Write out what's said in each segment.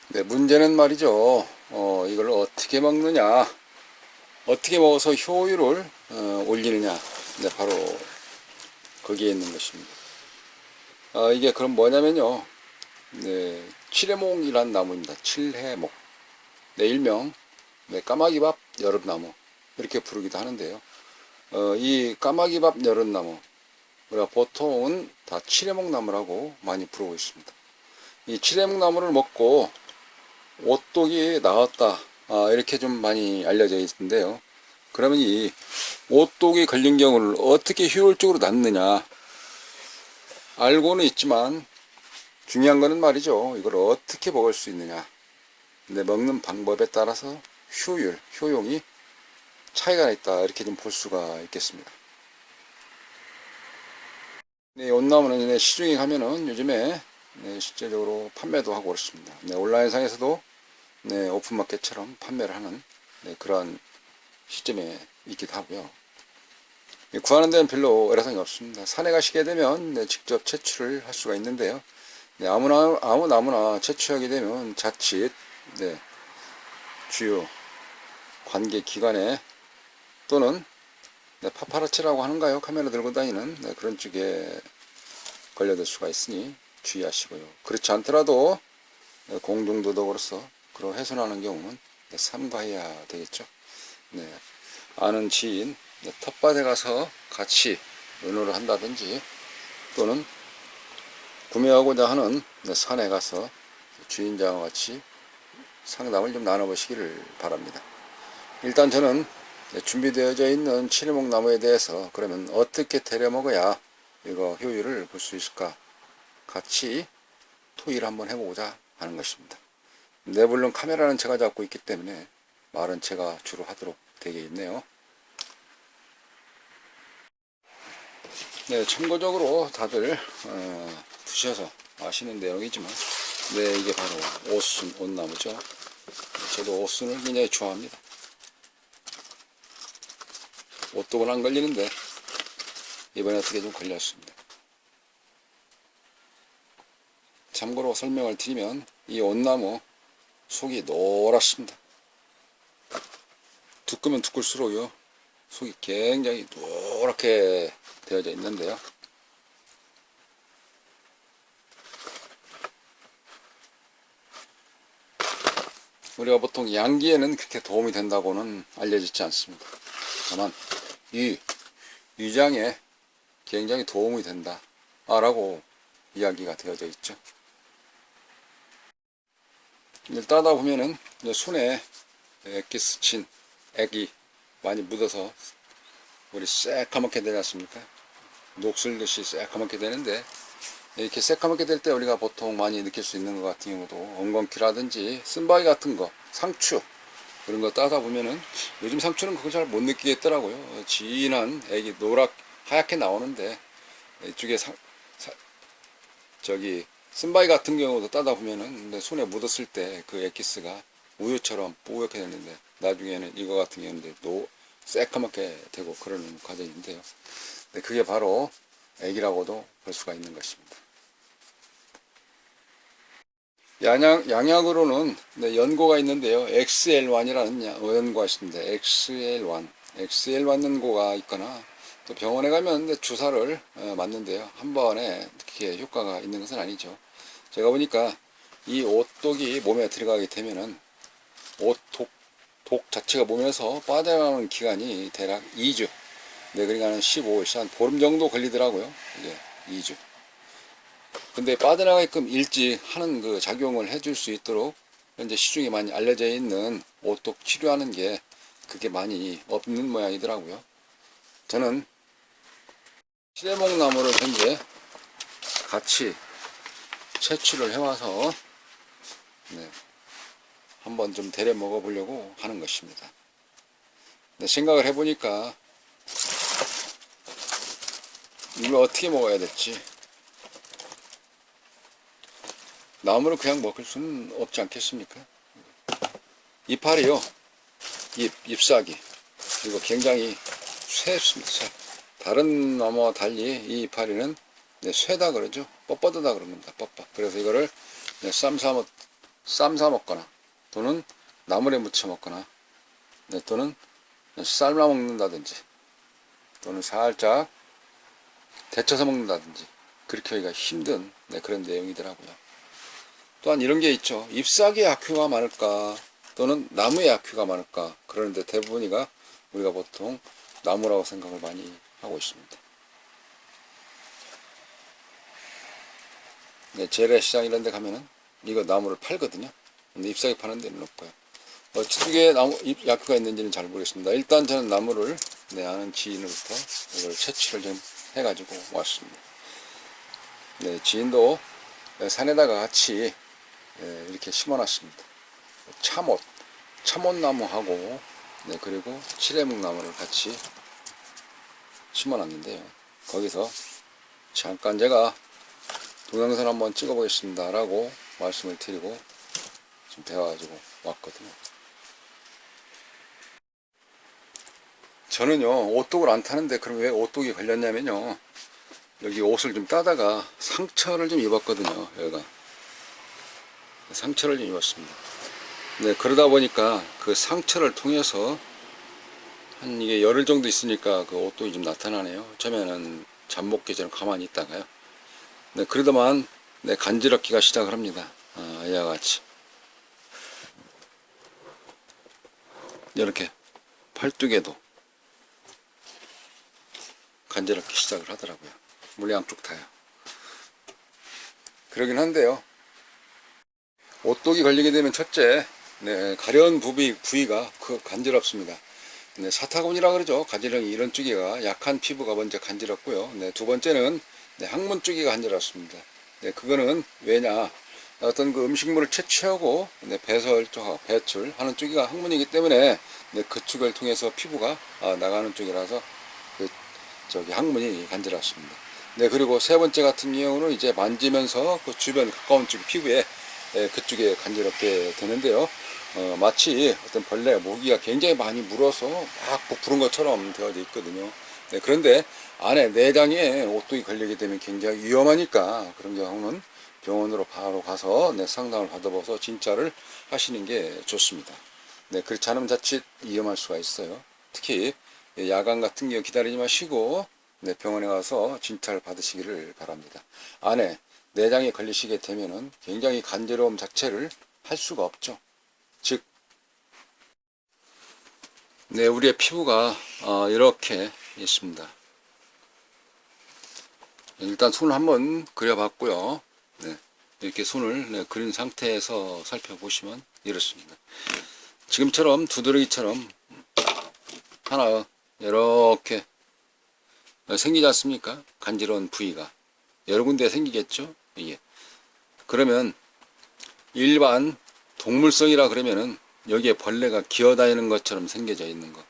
네, 문제는 말이죠. 이걸 어떻게 먹느냐, 어떻게 먹어서 효율을 올리느냐. 네, 바로 거기에 있는 것입니다. 이게 그럼 뭐냐면요. 네, 칠해몽이란 나무입니다. 칠해몽. 네, 일명 네, 까마귀밥 여름나무 이렇게 부르기도 하는데요. 이 까마귀밥 여름나무 우리가 보통은 다 칠해몽나무라고 많이 부르고 있습니다. 이 칠해몽나무를 먹고 오똑이 나왔다. 이렇게 좀 많이 알려져 있는데요. 그러면 이 오똑이 걸린 경우를 어떻게 효율적으로 낫느냐. 알고는 있지만 중요한 거는 말이죠. 이걸 어떻게 먹을 수 있느냐. 근데 먹는 방법에 따라서 효용이 차이가 있다. 이렇게 좀 볼 수가 있겠습니다. 네, 온나무는 시중에 가면은 요즘에 실제적으로 판매도 하고 그렇습니다. 네, 온라인상에서도 네, 오픈마켓처럼 판매를 하는 그런 시점에 있기도 하고요. 구하는 데는 별로 애로사항이 없습니다. 산에 가시게 되면 직접 채취를 할 수가 있는데요. 아무 나무나 채취하게 되면 자칫 주요 관계 기관에 또는 파파라치라고 하는가요? 카메라 들고 다니는 그런 쪽에 걸려들 수가 있으니 주의하시고요. 그렇지 않더라도 공중도덕으로서 그런 훼손하는 경우는 삼가해야 되겠죠. 아는 지인 텃밭에 가서 같이 의논을 한다든지 또는 구매하고자 하는 산에 가서 주인장과 같이 상담을 좀 나눠보시기를 바랍니다. 일단 저는 준비되어져 있는 칠해몽 나무에 대해서 그러면 어떻게 데려 먹어야 이거 효율을 볼 수 있을까 같이 토의를 한번 해보고자 하는 것입니다. 네, 물론 카메라는 제가 잡고 있기 때문에 말은 제가 주로 하도록 되어 있네요. 네, 참고적으로 다들 드셔서 아시는 내용이지만 이게 바로 오순, 온나무죠. 저도 오순을 굉장히 좋아합니다. 오똑은 안 걸리는데 이번에 어떻게 좀 걸렸습니다. 참고로 설명을 드리면 이 온나무 속이 노랗습니다. 두꺼면 두끌수록요 속이 굉장히 노랗게 되어져 있는데요. 우리가 보통 양기에는 그렇게 도움이 된다고는 알려지지 않습니다. 다만 위장에 굉장히 도움이 된다 라고 이야기가 되어져 있죠. 따다 보면은 손에 엑기스 친 액이 많이 묻어서 우리 새까맣게 되지 않습니까? 녹슬듯이 새까맣게 되는데 이렇게 새까맣게 될 때 우리가 보통 많이 느낄 수 있는 것 같은 경우도 엉겅퀴라든지 쓴바위 같은 거, 상추 그런 거 따다 보면은 요즘 상추는 그걸 잘 못 느끼겠더라고요. 진한 액이 하얗게 나오는데 이쪽에 쓴바위 같은 경우도 따다 보면은 손에 묻었을 때 그 엑기스가 우유처럼 뽀얗게 되는데 나중에는 이거 같은 경우는 새까맣게 되고 그러는 과정인데요. 그게 바로 액이라고도 볼 수가 있는 것입니다. 양약으로는 연고가 있는데요. XL1이라는 연고가 있습니다. XL1 연고가 있거나 또 병원에 가면 주사를 맞는데요. 한 번에 그렇게 효과가 있는 것은 아니죠. 제가 보니까 이 오똑이 몸에 들어가게 되면은 독 자체가 몸에서 빠져나가는 기간이 대략 2주. 그러니까 15일, 한 보름 정도 걸리더라고요. 이게 2주. 근데 빠져나가게끔 일찍 하는 그 작용을 해줄 수 있도록 현재 시중에 많이 알려져 있는 오똑 치료하는 게 그게 많이 없는 모양이더라고요. 저는 칠해몽 나무를 현재 같이 채취를 해와서 한번 좀 데려 먹어보려고 하는 것입니다. 생각을 해보니까 이걸 어떻게 먹어야 될지 나무를 그냥 먹을 수는 없지 않겠습니까? 이파리요, 잎사귀 그리고 굉장히 쇠습니다. 다른 나무와 달리 이 이파리는 쇠다 그러죠. 뻣뻣하다 그럽니다. 뻣뻣. 그래서 이거를 쌈 싸 쌈 사 먹거나 또는 나물에 무쳐 먹거나 네, 또는 삶아 먹는다든지 또는 살짝 데쳐서 먹는다든지 그렇게 하기가 힘든 네, 그런 내용이더라고요. 또한 이런 게 있죠. 잎사귀에 악효가 많을까 또는 나무에 악효가 많을까. 그러는데 대부분이가 우리가 보통 나무라고 생각을 많이 하고 있습니다. 네, 재래시장 이런 데 가면은 이거 나무를 팔거든요. 근데 잎사귀 파는 데는 없고요. 어떻게 나무 잎 약효가 있는지는 잘 모르겠습니다. 일단 저는 나무를 네, 아는 지인으로부터 이걸 채취를 좀 해가지고 왔습니다. 네, 지인도 산에다가 같이 이렇게 심어놨습니다. 참옷나무하고 네, 그리고 칠해묵나무를 같이 심어놨는데요. 거기서 잠깐 제가 동영상 한번 찍어보겠습니다 라고 말씀을 드리고 좀 배워가지고 왔거든요. 저는요 오똑을 안 타는데 그럼 왜 오똑이 걸렸냐면요, 여기 옷을 좀 따다가 상처를 좀 입었거든요. 여기가 상처를 좀 입었습니다. 네, 그러다 보니까 그 상처를 통해서 한 이게 열흘 정도 있으니까 그 오똑이 좀 나타나네요. 처음에는 잠 못 깨처럼 가만히 있다가요. 네, 그러다만 네, 간지럽기가 시작을 합니다. 이와 같이 이렇게 팔뚝에도 간지럽기 시작을 하더라고요. 물 양쪽 다요. 그러긴 한데요, 오똑이 걸리게 되면 첫째, 네, 가려운 부위가 간지럽습니다. 네, 사타구니라 그러죠. 가지런히 이런 쪽이가 약한 피부가 먼저 간지럽고요. 네, 두 번째는 네, 항문 쪽이가 간지럽습니다. 네, 그거는 왜냐, 어떤 그 음식물을 채취하고 네, 배출하는 쪽이가 항문이기 때문에 네, 그 쪽을 통해서 피부가 나가는 쪽이라서 저기 항문이 간지럽습니다. 네, 그리고 세 번째 같은 경우는 이제 만지면서 그 주변 가까운 쪽 피부에 그쪽에 간지럽게 되는데요. 마치 어떤 벌레, 모기가 굉장히 많이 물어서 막 부푸른 것처럼 되어져 있거든요. 네, 그런데 안에 내장에 오똑이 걸리게 되면 굉장히 위험하니까 그런 경우는 병원으로 바로 가서 네, 상담을 받아봐서 진찰을 하시는 게 좋습니다. 네, 그렇지 않으면 자칫 위험할 수가 있어요. 특히 야간 같은 경우 기다리지 마시고 네, 병원에 가서 진찰 받으시기를 바랍니다. 안에 내장에 걸리시게 되면은 굉장히 간지러움 자체를 할 수가 없죠. 즉, 네, 우리의 피부가 이렇게 있습니다. 일단 손을 한번 그려봤고요. 네, 이렇게 손을 네, 그린 상태에서 살펴보시면 이렇습니다. 지금처럼 두드러기처럼 하나 이렇게 생기지 않습니까? 간지러운 부위가 여러 군데 생기겠죠. 이게 그러면 일반 동물성이라 그러면은 여기에 벌레가 기어다니는 것처럼 생겨져 있는 거.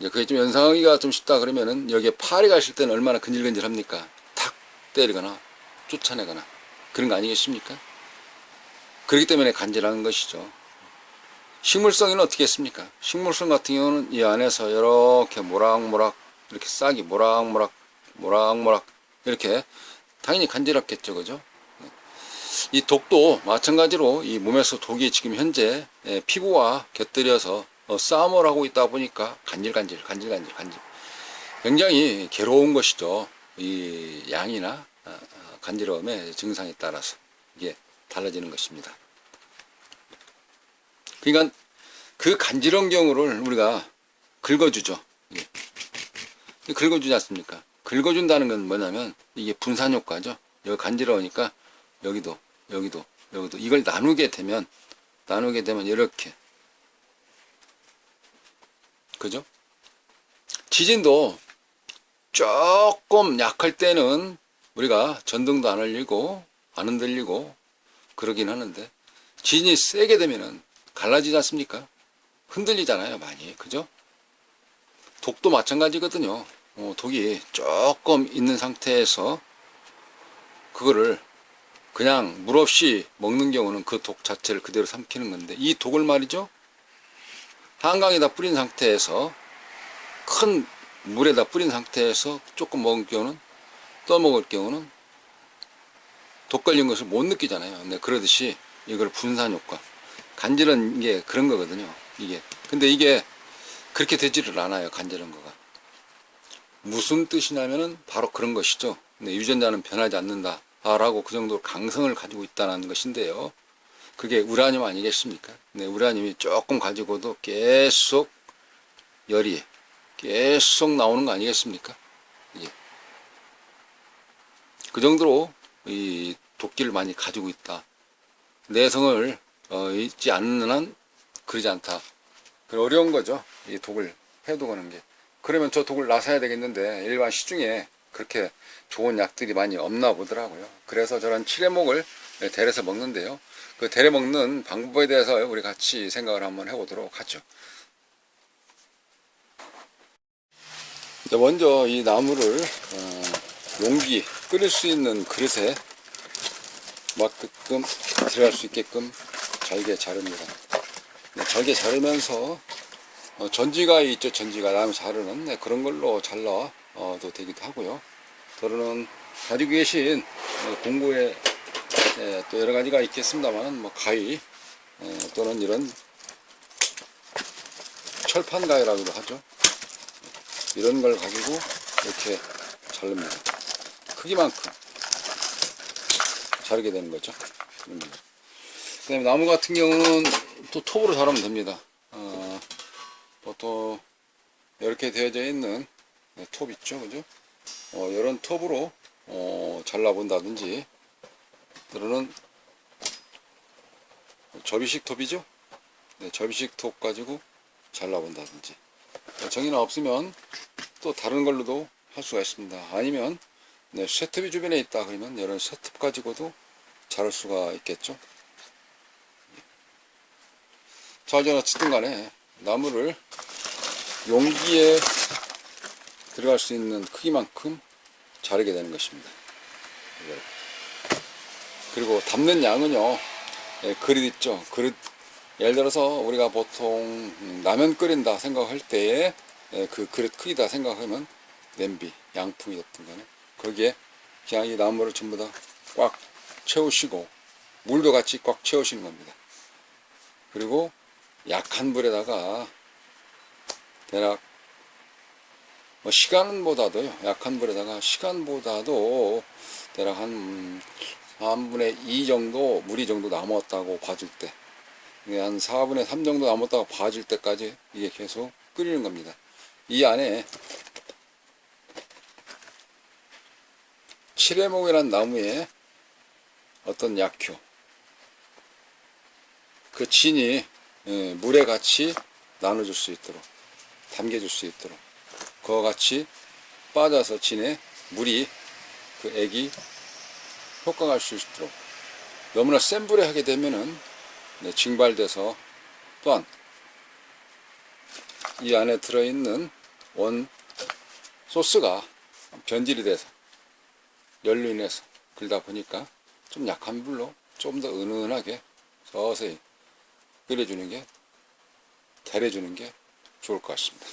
이제 그게 좀 연상하기가 좀 쉽다 그러면은 여기에 파리 가실 때는 얼마나 근질근질합니까? 탁 때리거나 쫓아내거나 그런 거 아니겠습니까? 그렇기 때문에 간지러운 것이죠. 식물성에는 어떻게 했습니까? 식물성 같은 경우는 이 안에서 이렇게 모락모락 이렇게 싹이 모락모락 이렇게 당연히 간지럽겠죠, 그죠? 이 독도 마찬가지로 이 몸에서 독이 지금 현재 피부와 곁들여서 싸움을 하고 있다 보니까 간질 굉장히 괴로운 것이죠. 이 양이나 간지러움의 증상에 따라서 이게 달라지는 것입니다. 그러니까 그 간지러운 경우를 우리가 긁어주죠. 긁어주지 않습니까? 긁어준다는 건 뭐냐면 이게 분산 효과죠. 여기 간지러우니까 여기도 이걸 나누게 되면 이렇게, 그죠? 지진도 조금 약할 때는 우리가 전등도 안 흔들리고 그러긴 하는데 지진이 세게 되면은 갈라지지 않습니까? 흔들리잖아요, 많이. 그죠? 독도 마찬가지거든요. 독이 조금 있는 상태에서 그거를 그냥 물 없이 먹는 경우는 그 독 자체를 그대로 삼키는 건데, 이 독을 말이죠, 한강에다 뿌린 상태에서, 큰 물에다 뿌린 상태에서 조금 먹을 경우는, 떠먹을 경우는 독 걸린 것을 못 느끼잖아요. 네, 그러듯이 이걸 분산 효과. 간질은 게 그런 거거든요. 이게. 근데 이게 그렇게 되지를 않아요. 간질한 거가. 무슨 뜻이냐면은 바로 그런 것이죠. 유전자는 변하지 않는다. 라고 그 정도로 강성을 가지고 있다는 것인데요. 그게 우라늄 아니겠습니까? 네, 우라늄이 조금 가지고도 계속 열이 계속 나오는 거 아니겠습니까? 예. 그 정도로 이 도끼를 많이 가지고 있다. 내성을 잊지 않는 한 그러지 않다. 어려운 거죠. 이 독을 해독하는 게. 그러면 저 독을 놔서야 되겠는데 일반 시중에 그렇게 좋은 약들이 많이 없나 보더라고요. 그래서 저런 칠해목을 데려서 먹는데요. 그 데려 먹는 방법에 대해서 우리 같이 생각을 한번 해보도록 하죠. 먼저 이 나무를 용기 끓일 수 있는 그릇에 맞게끔 들어갈 수 있게끔 잘게 자릅니다. 잘게 자르면서 전지가 있죠. 전지가 나무 자르는 그런 걸로 잘라도 되기도 하고요. 저는 가지고 계신 공구에 또 여러 가지가 있겠습니다만 뭐 가위 또는 이런 철판 가위라고도 하죠. 이런 걸 가지고 이렇게 자릅니다. 크기만큼 자르게 되는 거죠. 그 다음에 나무 같은 경우는 또 톱으로 자르면 됩니다. 보통 이렇게 되어져 있는 톱 있죠, 그죠? 이런 톱으로 잘라본다든지, 또는 접이식 톱이죠? 네, 접이식 톱 가지고 잘라본다든지. 정의는 없으면 또 다른 걸로도 할 수가 있습니다. 아니면 네, 쇠톱이 주변에 있다 그러면 이런 쇠톱 가지고도 자를 수가 있겠죠. 자, 어쨌든 간에 나무를 용기에 들어갈 수 있는 크기만큼 자르게 되는 것입니다. 그리고 담는 양은요, 그릇 있죠. 그릇, 예를 들어서 우리가 보통 라면 끓인다 생각할 때에 그 그릇 크기다 생각하면 냄비, 양풍이 됐든 간에 거기에 그냥 이 나무를 전부 다 꽉 채우시고 물도 같이 꽉 채우시는 겁니다. 그리고 약한 불에다가 대략 시간보다도요, 약한 불에다가 시간보다도 대략 한 3분의 2 정도 물이 정도 남았다고 봐줄 때, 한 4분의 3 정도 남았다고 봐줄 때까지 이게 계속 끓이는 겁니다. 이 안에 칠해목이라는 나무에 어떤 약효, 그 진이 물에 같이 나눠줄 수 있도록, 담겨줄 수 있도록, 그와 같이 빠져서 진에 물이, 그 액이 효과가 할 수 있도록. 너무나 센 불에 하게 되면은 증발돼서, 또한 이 안에 들어있는 원 소스가 변질이 돼서 열로 인해서 그러다 보니까 좀 약한 불로 좀 더 은은하게 서서히 끓여주는 게, 데려주는 게 좋을 것 같습니다.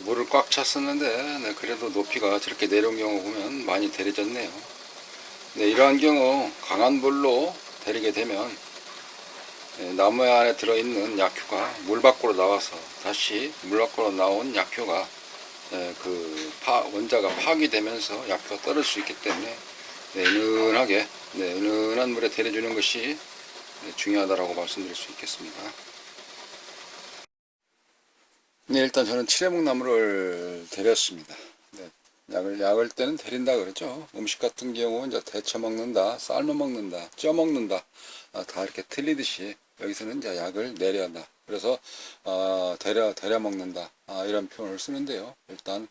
물을 꽉 찼었는데 네, 그래도 높이가 저렇게 내려온 경우 보면 많이 데려졌네요. 네, 이러한 경우 강한 불로 데리게 되면 나무 안에 들어있는 약효가 물 밖으로 나와서 다시 물 밖으로 나온 약효가 원자가 파괴되면서 약효가 떨어질 수 있기 때문에 은은하게 은은한 물에 데려주는 것이 중요하다고 말씀드릴 수 있겠습니다. 네, 일단 저는 칠해묵나무를 데렸습니다. 네, 약을 때는 데린다 그러죠. 음식 같은 경우 이제 데쳐 먹는다, 삶아 먹는다, 쪄 먹는다, 다 이렇게 틀리듯이 여기서는 이제 약을 내려한다. 그래서 데려 먹는다, 이런 표현을 쓰는데요. 일단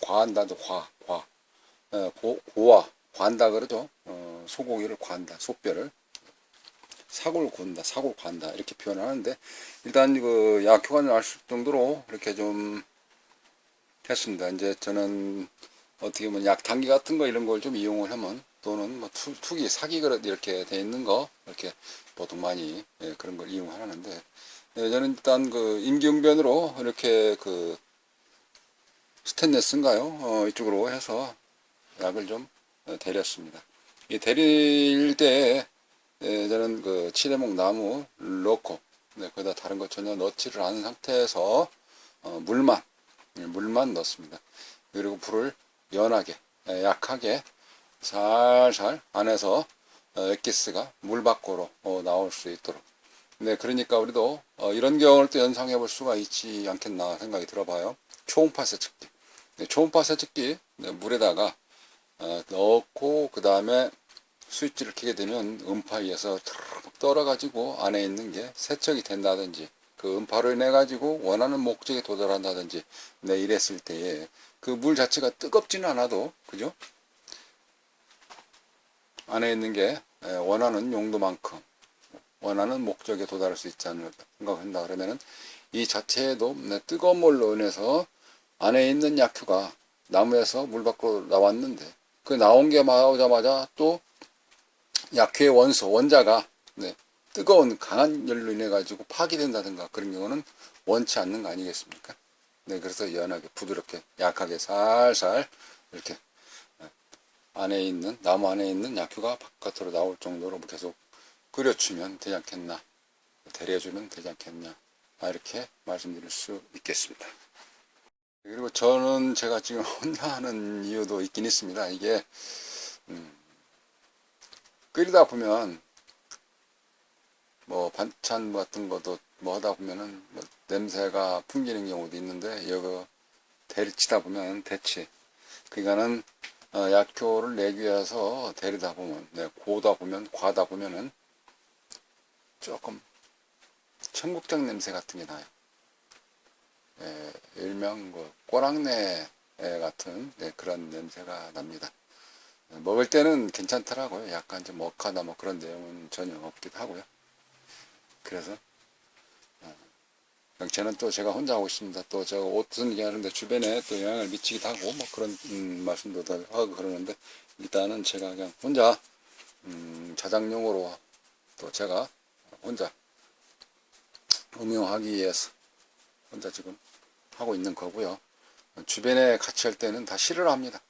과한다도 고와 관다 그러죠. 소고기를 관다, 소뼈를 사골 구운다, 사골 관다 이렇게 표현을 하는데 일단 그 약효가 날 정도로 이렇게 좀 했습니다. 이제 저는 어떻게 보면 약탕기 같은 거 이런 걸 좀 이용을 하면 또는 뭐 투기, 사기 그릇 이렇게 돼 있는 거 이렇게 보통 많이 그런 걸 이용하는데 저는 일단 그 임기응변으로 이렇게 그 스테인레스인가요? 이쪽으로 해서 약을 좀 데렸습니다. 이 데릴 때 저는 그 칠해묵 나무 넣고 거기다 다른 것 전혀 넣지를 않은 상태에서 물만 넣습니다. 그리고 불을 연하게 약하게 살살 안에서 엑기스가 물 밖으로 나올 수 있도록. 네, 그러니까 우리도 이런 경우를 또 연상해 볼 수가 있지 않겠나 생각이 들어봐요. 초음파 세척기. 초음파 세척기 물에다가 넣고 그 다음에 스위치를 켜게 되면 음파위에서 떨어가지고 안에 있는 게 세척이 된다든지 그 음파로 인해 가지고 원하는 목적에 도달한다든지 이랬을 때에 그 물 자체가 뜨겁지는 않아도 그죠? 안에 있는 게 원하는 용도만큼 원하는 목적에 도달할 수 있지 않을까 생각한다 그러면은 이 자체에도 뜨거운 물로 인해서 안에 있는 약효가 나무에서 물 밖으로 나왔는데 그 나온 게 나오자마자 또 약효의 원자가 뜨거운 강한 열로 인해 가지고 파괴된다든가 그런 경우는 원치 않는 거 아니겠습니까? 그래서 연하게 부드럽게 약하게 살살 이렇게 나무 안에 있는 약효가 바깥으로 나올 정도로 계속 끓여주면 되지 않겠나, 데려주면 되지 않겠냐, 이렇게 말씀드릴 수 있겠습니다. 그리고 저는 제가 지금 혼자 하는 이유도 있긴 있습니다. 이게 끓이다 보면 뭐 반찬 같은 것도 뭐 하다 보면은 뭐 냄새가 풍기는 경우도 있는데 이거 데치다 보면 그러니까는 약효를 내기 위해서 데리다 보면 과다 보면은 조금 청국장 냄새 같은 게 나요. 일명 꼬랑내 같은 그런 냄새가 납니다. 먹을 때는 괜찮더라고요. 약간 좀 먹하다 뭐 그런 내용은 전혀 없기도 하고요. 그래서 저는 또 제가 혼자 하고 있습니다. 또 제가 옷은 얘기하는데 주변에 또 영향을 미치기도 하고 뭐 그런 말씀도 하고 그러는데 일단은 제가 그냥 혼자 자작용으로 또 제가 혼자 음용하기 위해서 혼자 지금 하고 있는 거고요. 주변에 같이 할 때는 다 싫어합니다.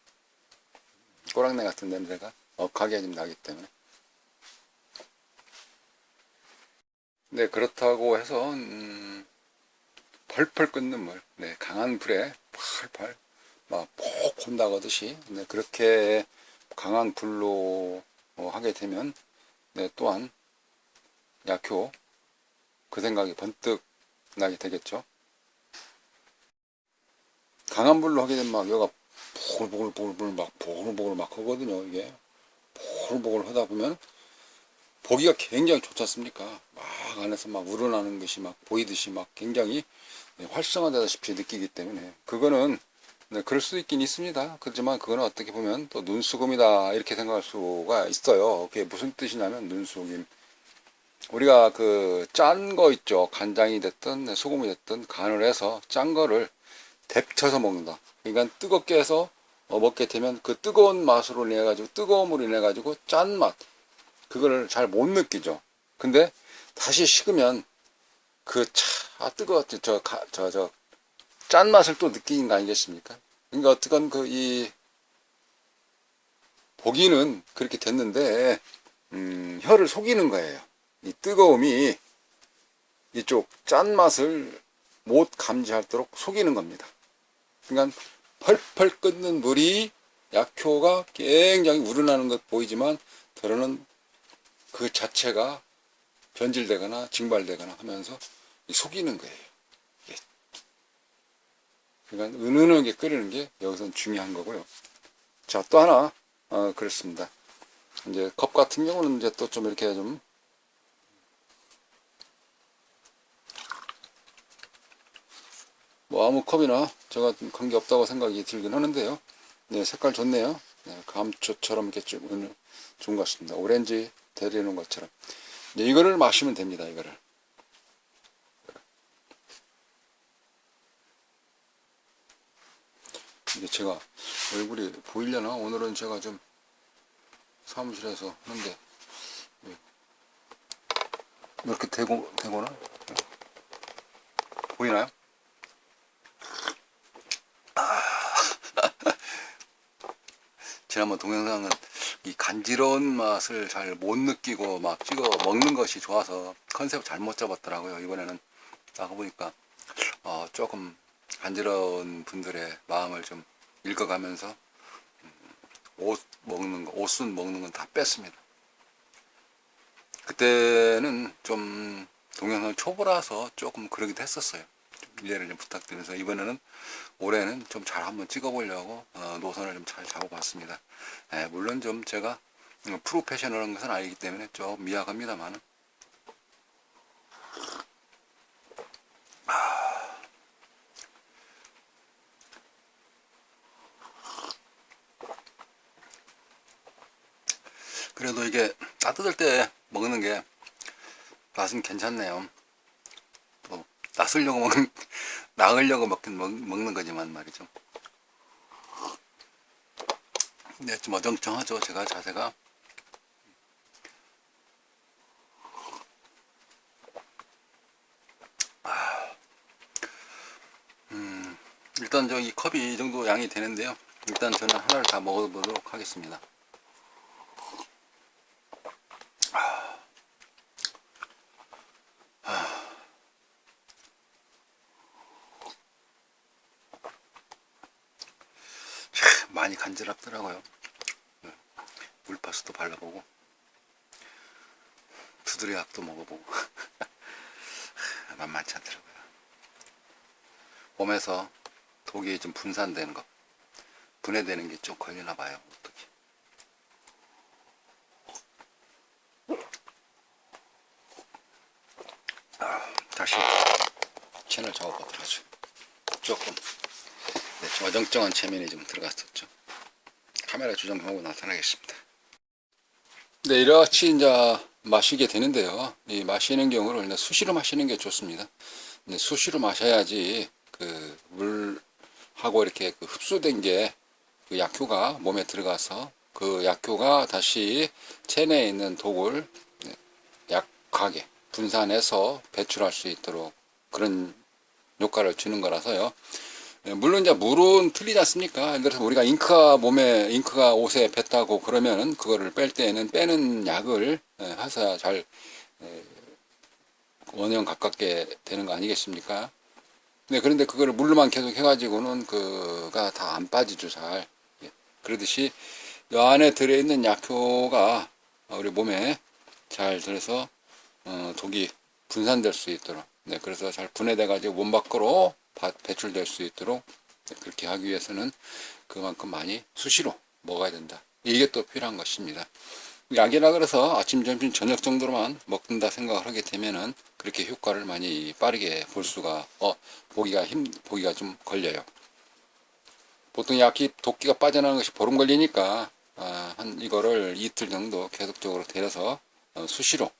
꼬랑내 같은 냄새가 억하게 좀 나기 때문에. 네, 그렇다고 해서 펄펄 끓는 물, 강한 불에 펄펄 막 폭 혼나가듯이 그렇게 강한 불로 하게 되면 또한 약효 그 생각이 번뜩 나게 되겠죠. 강한 불로 하게 되면 막 여기가 보글보글 막 하거든요. 이게 보글보글 하다 보면 보기가 굉장히 좋지 않습니까? 막 안에서 막 우러나는 것이 막 보이듯이 막 굉장히 활성화되다시피 느끼기 때문에 그거는 그럴 수 있긴 있습니다. 그렇지만 그거는 어떻게 보면 또 눈수금이다 이렇게 생각할 수가 있어요. 그게 무슨 뜻이냐면 눈수금. 우리가 그 짠 거 있죠. 간장이 됐든 소금이 됐든 간을 해서 짠 거를 데쳐서 먹는다. 그러니까 뜨겁게 해서 먹게 되면 그 뜨거운 맛으로 인해 가지고 뜨거움으로 인해 가지고 짠 맛 그거를 잘 못 느끼죠. 근데 다시 식으면 뜨거웠지 저 짠맛을 또 느끼는 거 아니겠습니까? 그러니까 어떻건 이 보기는 그렇게 됐는데, 혀를 속이는 거예요. 이 뜨거움이 이쪽 짠맛을 못 감지하도록 속이는 겁니다. 그러니까 펄펄 끓는 물이 약효가 굉장히 우러나는 것 보이지만, 더러는 그 자체가 변질되거나 증발되거나 하면서 속이는 거예요. 그러니까 은은하게 끓이는 게 여기서는 중요한 거고요. 자, 또 하나 그렇습니다. 이제 컵 같은 경우는 이제 또 좀 이렇게 좀 뭐 아무 컵이나 제가 관계 없다고 생각이 들긴 하는데요. 네, 색깔 좋네요. 네, 감초처럼 이렇게 좀 좋은 것 같습니다. 오렌지 데리는 것처럼. 네, 이거를 마시면 됩니다. 이거를. 이게 제가 얼굴이 보이려나? 오늘은 제가 좀 사무실에서 하는데 이렇게 되거나 보이나요? 지난번 동영상은 이 간지러운 맛을 잘 못 느끼고 막 찍어 먹는 것이 좋아서 컨셉 잘못 잡았더라고요. 이번에는 나가 보니까 조금 간지러운 분들의 마음을 좀 읽어가면서 옷순 먹는 건 다 뺐습니다. 그때는 좀 동영상 초보라서 조금 그러기도 했었어요. 좀 이해를 좀 부탁드려서 이번에는 올해는 좀 잘 한번 찍어보려고 노선을 좀 잘 잡아봤습니다. 물론 좀 제가 프로페셔널한 것은 아니기 때문에 좀 미약합니다만 그래도 이게 따뜻할 때 먹는 게 맛은 괜찮네요. 또 나으려고 먹는 거지만 말이죠. 근데 좀 어정쩡하죠. 제가 자세가. 일단 이 컵이 이 정도 양이 되는데요. 일단 저는 하나를 다 먹어보도록 하겠습니다. 많이 간지럽더라고요. 물파스도 발라보고 두드려약도 먹어보고 만만치 않더라고요. 몸에서 독이 좀 분산되는 거, 분해되는 게 좀 걸리나 봐요. 어떻게. 다시 채널 잡아보도록 하죠. 조금 좀 어정쩡한 체면이 좀 들어갔었죠. 카메라 조정하고 나타나겠습니다. 네, 이렇게 이제 마시게 되는데요. 이 마시는 경우를 수시로 마시는 게 좋습니다. 수시로 마셔야지 그 물하고 이렇게 흡수된 게 그 약효가 몸에 들어가서 그 약효가 다시 체내에 있는 독을 약하게 분산해서 배출할 수 있도록 그런 효과를 주는 거라서요. 물론 이제 물은 틀리지 않습니까? 예를 들어서 우리가 잉크가 옷에 뱉다고 그러면은 그거를 뺄 때는 빼는 약을 해서 잘 원형 가깝게 되는 거 아니겠습니까? 네, 그런데 그거를 물로만 계속 해가지고는 그가 다 안 빠지죠, 잘. 그러듯이 이 안에 들어있는 약효가 우리 몸에 잘 들어서 독이 분산될 수 있도록, 네, 그래서 잘 분해돼가지고 몸 밖으로 배출될 수 있도록 그렇게 하기 위해서는 그만큼 많이 수시로 먹어야 된다. 이게 또 필요한 것입니다. 약이라 그래서 아침, 점심, 저녁 정도로만 먹는다 생각을 하게 되면은 그렇게 효과를 많이 빠르게 볼 수가 보기가 좀 걸려요. 보통 약이 도끼가 빠져나가는 것이 보름 걸리니까 한 이거를 이틀 정도 계속적으로 데려서 수시로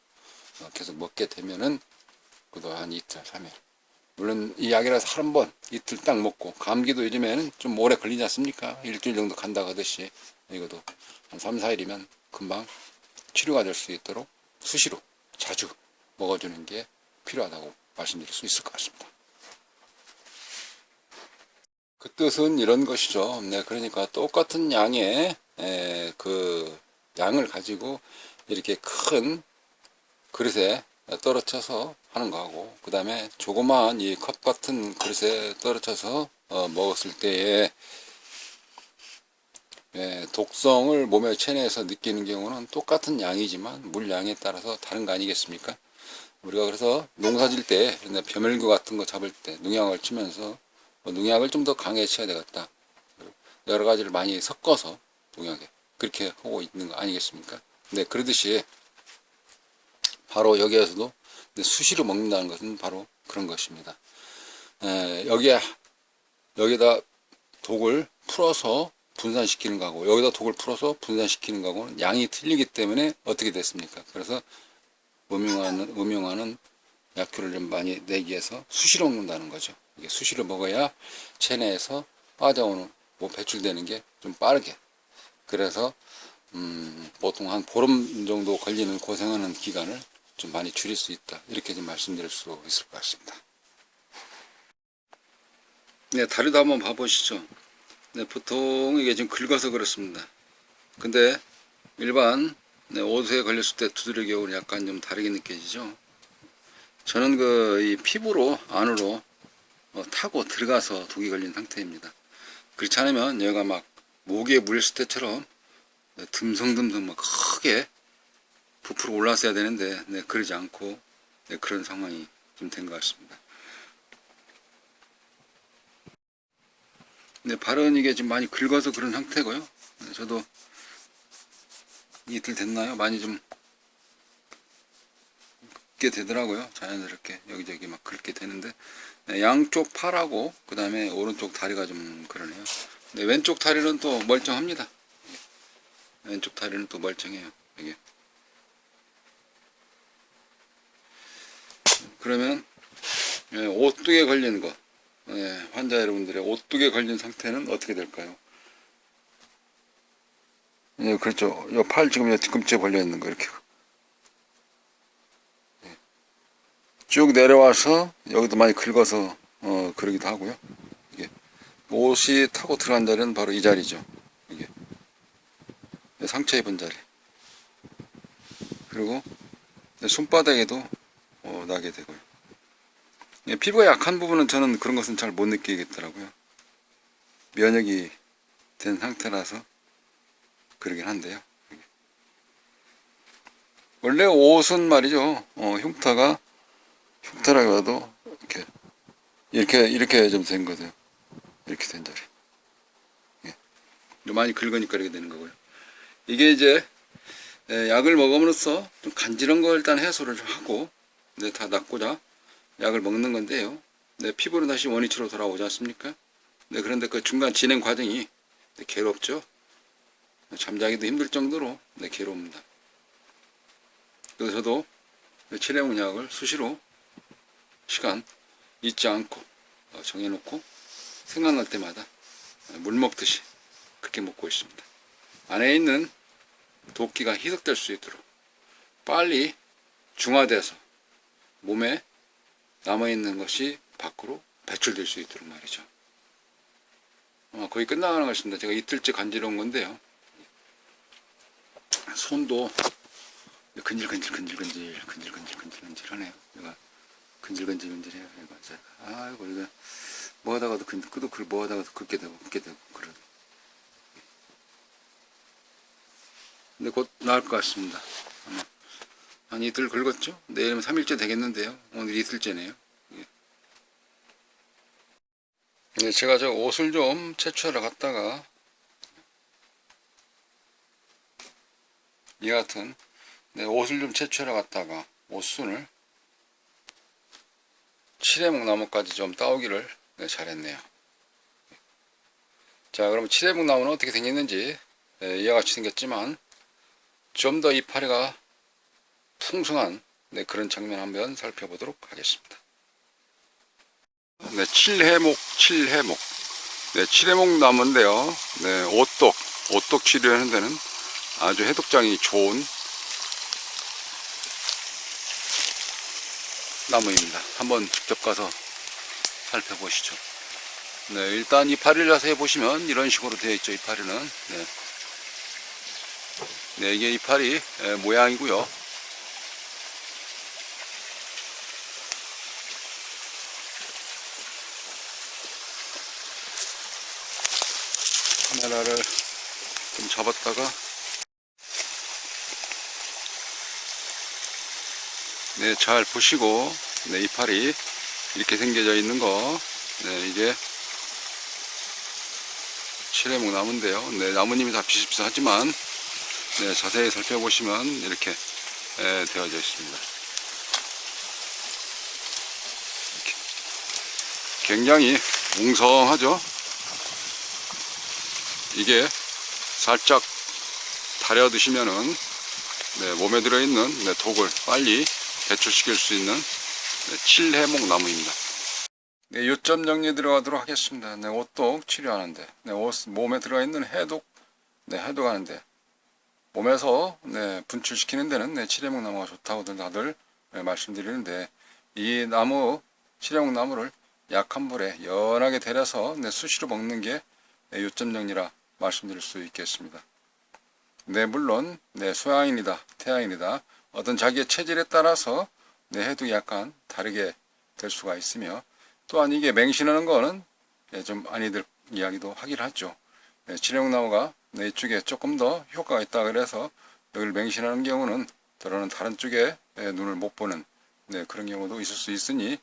계속 먹게 되면은 그도 한 이틀, 3일. 물론 이 약이라서 한 번, 이틀 딱 먹고, 감기도 요즘에는 좀 오래 걸리지 않습니까? 일주일 정도 간다고 하듯이 이것도 한 3, 4일이면 금방 치료가 될 수 있도록 수시로 자주 먹어주는 게 필요하다고 말씀드릴 수 있을 것 같습니다. 그 뜻은 이런 것이죠. 네, 그러니까 똑같은 양의 그 양을 가지고 이렇게 큰 그릇에 떨어쳐서 하는 거하고, 그 다음에 조그마한 이 컵 같은 그릇에 떨어쳐서 먹었을 때에 독성을 몸에 체내에서 느끼는 경우는 똑같은 양이지만 물량에 따라서 다른 거 아니겠습니까? 우리가 그래서 농사 질 때, 벼멸구 같은 거 잡을 때 농약을 치면서 농약을 좀 더 강하게 쳐야 되겠다, 여러 가지를 많이 섞어서 농약에 그렇게 하고 있는 거 아니겠습니까? 네, 그러듯이 바로 여기에서도 수시로 먹는다는 것은 바로 그런 것입니다. 여기다 독을 풀어서 분산시키는 거하고 여기다 독을 풀어서 분산시키는 거하고는 양이 틀리기 때문에 어떻게 됐습니까? 그래서 음용하는 약효를 좀 많이 내기 위해서 수시로 먹는다는 거죠. 이게 수시로 먹어야 체내에서 빠져오는, 배출되는 게 좀 빠르게. 그래서 보통 한 보름 정도 걸리는 고생하는 기간을 좀 많이 줄일 수 있다, 이렇게 좀 말씀드릴 수 있을 것 같습니다. 네, 다리도 한번 봐보시죠. 네, 보통 이게 지금 긁어서 그렇습니다. 근데 일반 옷에 걸렸을 때 두드려 겨울이 약간 좀 다르게 느껴지죠. 저는 이 피부로 안으로 타고 들어가서 독이 걸린 상태입니다. 그렇지 않으면 얘가 막 목에 물렸을 때처럼 듬성듬성 막 크게 부풀어 올랐어야 되는데 그러지 않고 그런 상황이 좀 된 것 같습니다. 발은 이게 지금 많이 긁어서 그런 상태고요. 저도 이틀 됐나요? 많이 좀 긁게 되더라고요. 자연스럽게 여기저기 막 긁게 되는데 양쪽 팔하고 그 다음에 오른쪽 다리가 좀 그러네요. 왼쪽 다리는 또 멀쩡합니다. 왼쪽 다리는 또 멀쩡해요. 이게. 그러면 오뚜에 걸린 거, 환자 여러분들의 오뚜에 걸린 상태는 어떻게 될까요? 그렇죠. 이 팔 지금 뒤꿈치에 걸려 있는 거 이렇게 쭉 내려와서 여기도 많이 긁어서 그러기도 하고요. 이게 옷이 타고 들어간 자리는 바로 이 자리죠. 이게 상처 입은 자리. 그리고 손바닥에도 나게 되고요. 피부가 약한 부분은 저는 그런 것은 잘 못 느끼겠더라고요. 면역이 된 상태라서 그러긴 한데요. 원래 옷은 말이죠. 흉터라고 해도 이렇게 좀 된 거죠. 이렇게 된 자리. 많이 긁으니까 이렇게 되는 거고요. 이게 이제 약을 먹음으로써 좀 간지러운 걸 일단 해소를 하고 다 낫고자 약을 먹는 건데요. 피부는 다시 원위치로 돌아오지 않습니까? 그런데 그 중간 진행 과정이 괴롭죠. 잠자기도 힘들 정도로 괴로웁니다. 그래서 저도 치료용 약을 수시로 시간 잊지 않고 정해놓고 생각날 때마다 물 먹듯이 그렇게 먹고 있습니다. 안에 있는 독기가 희석될 수 있도록 빨리 중화돼서 몸에 남아있는 것이 밖으로 배출될 수 있도록 말이죠. 거의 끝나가는 것 같습니다. 제가 이틀째 간지러운 건데요. 손도 근질근질하네요. 얘가 근질근질해요. 아이고, 이거 뭐 하다가도 뭐 하다가도 긁게 되고 그런. 근데 곧 나을 것 같습니다. 한 이틀 긁었죠? 내일이면 3일째 되겠는데요. 오늘 이틀째네요. 제가 저 옷을 좀 채취하러 갔다가 이 같은 옷을 좀 채취하러 갔다가 옷순을 7회목 나무까지 좀 따오기를 잘했네요. 자, 그럼 7회목 나무는 어떻게 생겼는지 이와 같이 생겼지만 좀 더 이파리가 풍성한 그런 장면 한번 살펴보도록 하겠습니다. 7회목 7회목 나무인데요. 오똑 치료하는 데는 아주 해독장이 좋은 나무입니다. 한번 직접 가서 살펴보시죠. 네, 일단 이파리를 자세히 보시면 이런 식으로 되어 있죠. 이파리는. 네. 네, 이게 이파리 모양이고요. 카메라를 좀 잡았다가 네, 잘 보시고 네, 이파리 이렇게 생겨져 있는 거 네, 이게 칠해목 나무인데요. 네, 나무님이 다 비슷비슷하지만 네, 자세히 살펴보시면 이렇게 되어져 있습니다. 이렇게. 굉장히 웅성하죠. 이게 살짝 달여 드시면은 네, 몸에 들어있는 네, 독을 빨리 배출시킬 수 있는 네, 칠해목 나무입니다. 네, 요점 정리 들어가도록 하겠습니다. 네, 오독 치료하는데, 네, 몸에 들어있는 해독, 네, 해독하는데, 몸에서 네, 분출시키는 데는 네, 칠해목 나무가 좋다고들 다들 네, 말씀드리는데, 이 나무, 칠해목 나무를 약한 불에 연하게 데려서 네, 수시로 먹는 게 네, 요점 정리라 말씀드릴 수 있겠습니다. 네, 물론 네, 소양인이다, 태양인이다, 어떤 자기의 체질에 따라서 네, 해독이 약간 다르게 될 수가 있으며, 또한 이게 맹신하는 거는 좀 아니들 이야기도 하긴 하죠. 칠해목나무가 이쪽에 조금 더 효과가 있다 그래서 여기를 맹신하는 경우는 더러는 다른 쪽에 눈을 못 보는 그런 경우도 있을 수 있으니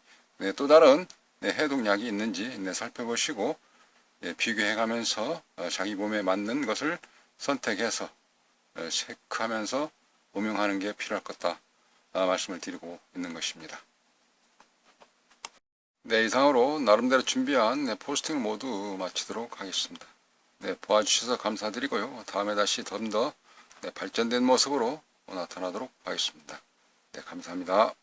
또 다른 해독약이 있는지 살펴보시고 비교해 가면서 자기 몸에 맞는 것을 선택해서 체크하면서 음용하는 게 필요할 것다 말씀을 드리고 있는 것입니다. 네, 이상으로 나름대로 준비한 포스팅 모두 마치도록 하겠습니다. 네, 보아주셔서 감사드리고요. 다음에 다시 좀 더 발전된 모습으로 나타나도록 하겠습니다. 네, 감사합니다.